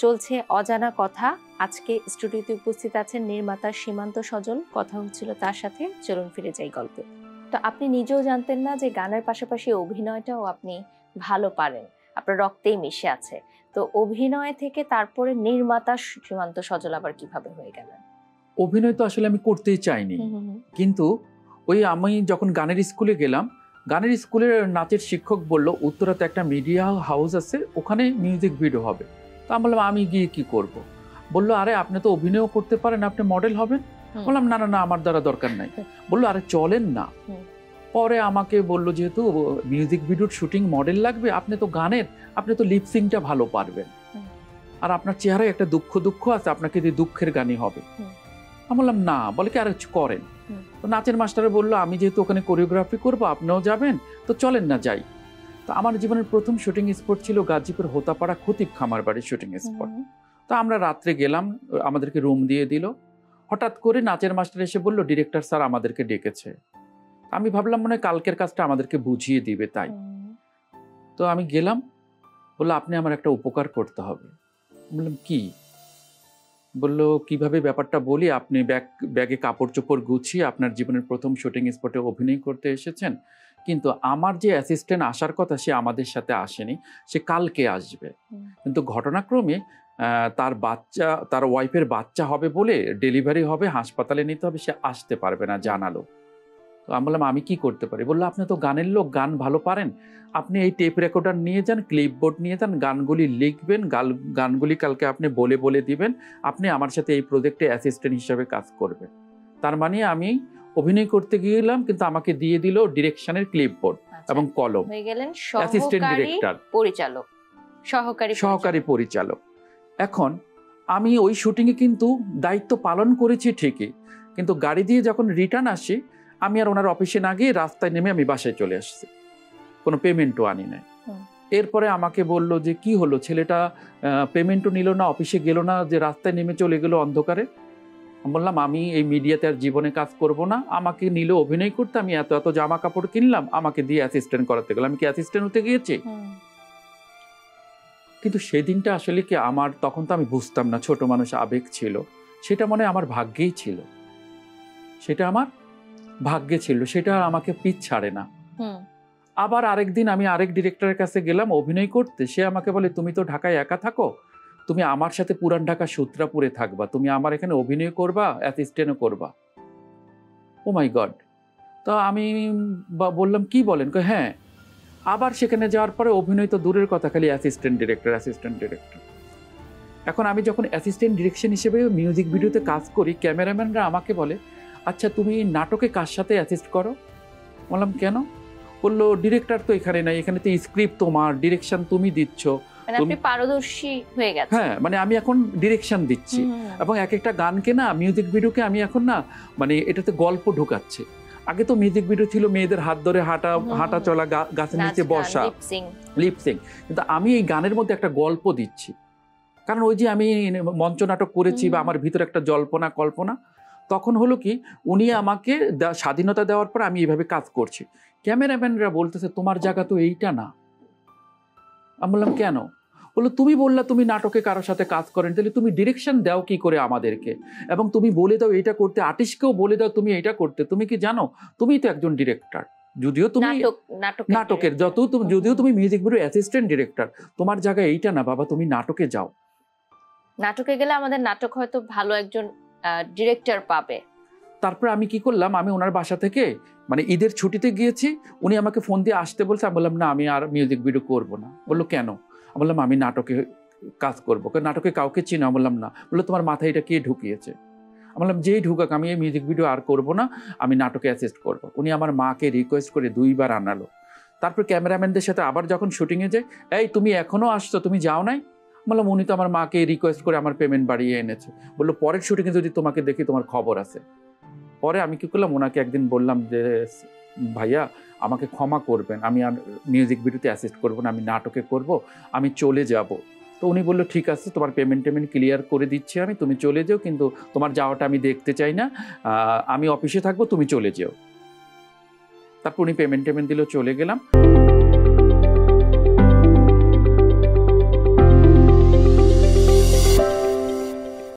চলছে অজানা কথা। আজকে স্টুডিওতে উপস্থিত আছেন নির্মাতা সীমান্ত সজল। কথা হচ্ছিল তার সাথে, চলুন ফিরে যাই গল্পে। তো আপনি নিজেও জানতেন না যে গানের পাশাপাশি অভিনয়টাও আপনি ভালো পারেন, আপনার রক্তেই মিশে আছে। তো অভিনয় থেকে তারপরে নির্মাতা সীমান্ত সজল আবার কিভাবে হয়ে গেলেন? অভিনয় তো আসলে আমি করতেই চাইনি, কিন্তু ওই আমি যখন গানের স্কুলে গেলাম, গানের স্কুলের নাচের শিক্ষক বলল উত্তরাতে একটা মিডিয়া হাউস আছে, ওখানে মিউজিক ভিডিও হবে। তো আমি বললাম আমি গিয়ে কি করব? বললো আরে আপনি তো অভিনয় করতে পারেন, আপনি মডেল হবেন। বললাম না না না, আমার দ্বারা দরকার নাই। বললো আরে চলেন না। পরে আমাকে বললো যেহেতু মিউজিক ভিডিওর শুটিং মডেল লাগবে, আপনি তো গানের, আপনি তো লিপসিংটা ভালো পারবেন, আর আপনার চেহারায় একটা দুঃখ দুঃখ আছে, আপনাকে দিয়ে দুঃখের গানই হবে। আমি বললাম না, বলে কি আর করেন। তো নাচের মাস্টারে বললো আমি যেহেতু ওখানে কোরিওগ্রাফি করবো, আপনিও যাবেন, তো চলেন না যাই। তো আমার জীবনের প্রথম শুটিং স্পট ছিল গাজীপুর হোতাপাড়া খতিব খামার বাড়ির শুটিং স্পট। তো আমরা রাত্রে গেলাম, আমাদেরকে রুম দিয়ে দিল। হঠাৎ করে নাচের মাস্টার এসে বললো ডিরেক্টর স্যার আমাদেরকে ডেকেছে। আমি ভাবলাম মনে হয় কালকের কাজটা আমাদেরকে বুঝিয়ে দিবে, তাই। তো আমি গেলাম, বললো আপনি আমার একটা উপকার করতে হবে। বললাম কি? বললো কিভাবে ব্যাপারটা বলি, আপনি ব্যাগে কাপড় চোপড় গুছিয়ে আপনার জীবনের প্রথম শুটিং স্পটে অভিনয় করতে এসেছেন, কিন্তু আমার যে অ্যাসিস্ট্যান্ট আসার কথা সে আমাদের সাথে আসেনি, সে কালকে আসবে। কিন্তু ঘটনাক্রমে তার ওয়াইফের বাচ্চা হবে বলে, ডেলিভারি হবে, হাসপাতালে নিতে হবে, সে আসতে পারবে না, জানালো। তো আমি বললাম আমি কি করতে পারি? বললো আপনি তো গানের লোক, গান ভালো পারেন, আপনি এই টেপ রেকর্ডার নিয়ে যান, ক্লিপবোর্ড নিয়ে যান, গানগুলি লিখবেন, গানগুলি কালকে আপনি বলে বলে দিবেন, আপনি আমার সাথে এই প্রজেক্টে অ্যাসিস্ট্যান্ট হিসেবে কাজ করবেন। তার মানে আমি অভিনয় করতে গিয়েলাম, কিন্তু আমাকে দিয়ে দিল ডিরেকশনের ক্লিপবোর্ড এবং কলম। হয়ে গেলেন অ্যাসিস্ট্যান্ট ডিরেক্টর, পরিচালক, সহকারী পরিচালক। এখন আমি ওই শুটিংয়ে কিন্তু দায়িত্ব পালন করেছি ঠিকই, কিন্তু গাড়ি দিয়ে যখন রিটার্ন আসি, আমি আর ওনার অফিসে না গিয়ে রাস্তায় নেমে আমি বাসায় চলে আসছি, কোনো পেমেন্টও আনি নাই। এরপরে আমাকে বলল যে কি হলো, ছেলেটা পেমেন্টও নিল না, অফিসে গেল না, যে রাস্তায় নেমে চলে গেল অন্ধকারে। বললাম আমি এই মিডিয়াতে আর জীবনে কাজ করব না, আমাকে নিল অভিনয় করতে, আমি এত এত জামা কাপড় কিনলাম, আমাকে দিয়ে অ্যাসিস্ট্যান্ট করাতে গেলাম, আমি কি অ্যাসিস্ট্যান্ট হতে গিয়েছি? কিন্তু সেদিনটা আসলে কি আমার, তখন তো আমি বুঝতাম না, ছোট মানুষ, আবেগ ছিল, সেটা মনে আমার ভাগ্যেই ছিল, সেটা আমার ভাগ্যে ছিল, সেটা আমাকে পিছ ছাড়ে না। আবার আরেকদিন আমি আরেক ডিরেক্টরের কাছে গেলাম অভিনয় করতে, সে আমাকে বলে তুমি তো ঢাকায় একা থাকো, তুমি আমার সাথে পুরান ঢাকা সূত্রাপুরে থাকবা, তুমি আমার এখানে অভিনয় করবা, অ্যাসিস্ট্যান্টও করবা। ও মাই গড! তো আমি বললাম কি বলেন? হ্যাঁ। আবার সেখানে যাওয়ার পরে অভিনয় তো দূরের কথা, খালি অ্যাসিস্ট্যান্ট ডিরেক্টর। এখন আমি যখন অ্যাসিস্ট্যান্ট ডিরেকশন হিসেবে মিউজিক ভিডিওতে কাজ করি, ক্যামেরাম্যানরা আমাকে বলে আচ্ছা তুমি নাটকে কার সাথে অ্যাসিস্ট করো? বললাম কেন? বললো ডিরেক্টর তো এখানে নাই, এখানে তো স্ক্রিপ্ট তোমার, ডিরেকশন তুমি দিচ্ছ, আপনি পারদর্শী হয়ে গেছেন। হ্যাঁ, মানে আমি এখন ডিরেকশন দিচ্ছি, এবং এক একটা গানকে না, মিউজিক ভিডিওকে আমি এখন না, মানে এটাতে গল্প ঢোকাচ্ছি। আগে তো মিউজিক ভিডিও ছিল মেয়েদের হাত ধরে হাঁটা চলা, গাছের নিচে বসা, লিপসিং, কিন্তু আমি এই গানের মধ্যে একটা গল্প দিচ্ছি। কারণ ওই যে আমি মঞ্চ নাটক করেছি বা আমার ভিতরে একটা জল্পনা কল্পনা, তখন হলো কি উনি আমাকে স্বাধীনতা দেওয়ার পর আমি এইভাবে কাজ করছি। ক্যামেরাম্যানরা বলতেছে তোমার জায়গা তো এইটা না। আমি বললাম কেন? বললো তুমি বললা তুমি নাটকে কারোর সাথে কাজ করেন, তাহলে তুমি ডিরেকশন দাও কি করে আমাদেরকে, এবং তুমি বলে দাও এইটা করতে, আর্টিস্টকেও বলে দাও তুমি এইটা করতে। তুমি কি জানো তুমি তো একজন ডিরেক্টর, যদিও তুমি নাটকের যদিও তুমি মিউজিক ভিডিও অ্যাসিস্ট্যান্ট ডিরেক্টর, তোমার জায়গা এইটা না বাবা, তুমি নাটকে যাও। নাটকে গেলে আমাদের নাটক হয়তো ভালো একজন ডিরেক্টর পাবে। তারপর আমি কি করলাম, আমি ওনার বাসা থেকে মানে ঈদের ছুটিতে গিয়েছি, উনি আমাকে ফোন দিয়ে আসতে বলছে। আমি বললাম না, আমি আর মিউজিক ভিডিও করবো না। বললো কেন? আমি বললাম আমি নাটকে কাজ করবো। নাটকে কাউকে চিনি? আমি বললাম না। বললো তোমার মাথায় এটা কে ঢুকিয়েছে? আমি বললাম যেই ঢুকাক, আমি এই মিউজিক ভিডিও আর করবো না, আমি নাটকে অ্যাসিস্ট করবো। উনি আমার মাকে রিকোয়েস্ট করে 2 বার আনালো। তারপর ক্যামেরাম্যানদের সাথে আবার যখন শুটিংয়ে যাই, এই তুমি এখনো আসছো, তুমি যাও নাই? বললাম উনি তো আমার মাকে রিকোয়েস্ট করে আমার পেমেন্ট বাড়িয়ে এনেছে। বললো পরের শুটিংয়ে যদি তোমাকে দেখি তোমার খবর আছে। পরে আমি কি করলাম, ওনাকে একদিন বললাম যে ভাইয়া আমাকে ক্ষমা করবেন, আমি আর মিউজিক ভিডিওতে অ্যাসিস্ট করবো না, আমি নাটকে করব, আমি চলে যাব। তো উনি বললো ঠিক আছে, তোমার পেমেন্ট ক্লিয়ার করে দিচ্ছি আমি, তুমি চলে যাও, কিন্তু তোমার যাওয়াটা আমি দেখতে চাই না, আমি অফিসে থাকবো, তুমি চলে যেও। তারপর উনি পেমেন্ট দিল, চলে গেলাম।